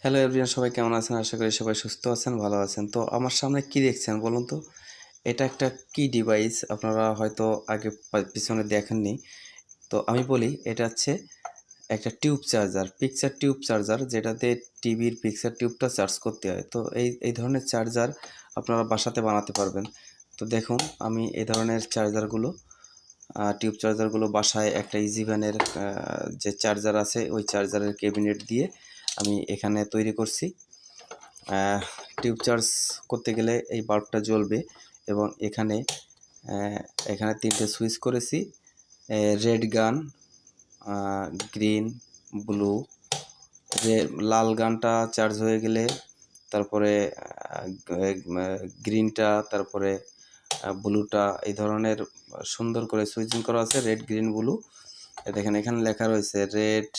Hello everyone, সবাই কেমন আছেন? আশা করি সবাই সুস্থ আছেন, ভালো আছেন। তো আমার সামনে কি দেখছেন বলুন তো? এটা একটা কি ডিভাইস? আপনারা হয়তো আগে পিছনে দেখেননি। তো আমি বলি, এটা হচ্ছে একটা tube charger, picture tube charger, যেটাতে টিভির পিকচার টিউবটা চার্জ করতে হয়। তো এই ধরনের চার্জার আপনারা বাসাতে বানাতে পারবেন। তো দেখুন, আমি এই ধরনের চার্জারগুলো টিউব চার্জারগুলো বাসায় একটা ইজি ভ্যানের যে চার্জার আছে ওই চার্জারের ক্যাবিনেট দিয়ে আমি এখানে তৈরি করছি। টিউব চার্জ করতে গেলে এই বাল্বটা জ্বলবে এবং এখানে এখানে 3টে সুইচ করেছি। রেড গান, গ্রিন, ব্লু। লাল গানটা চার্জ হয়ে গেলে তারপরে গ্রিনটা, তারপরে ব্লুটা, এই ধরনের সুন্দর করে সুইচিং করা আছে। Red, green, blue. দেখেন এখানে লেখা রয়েছে রেড,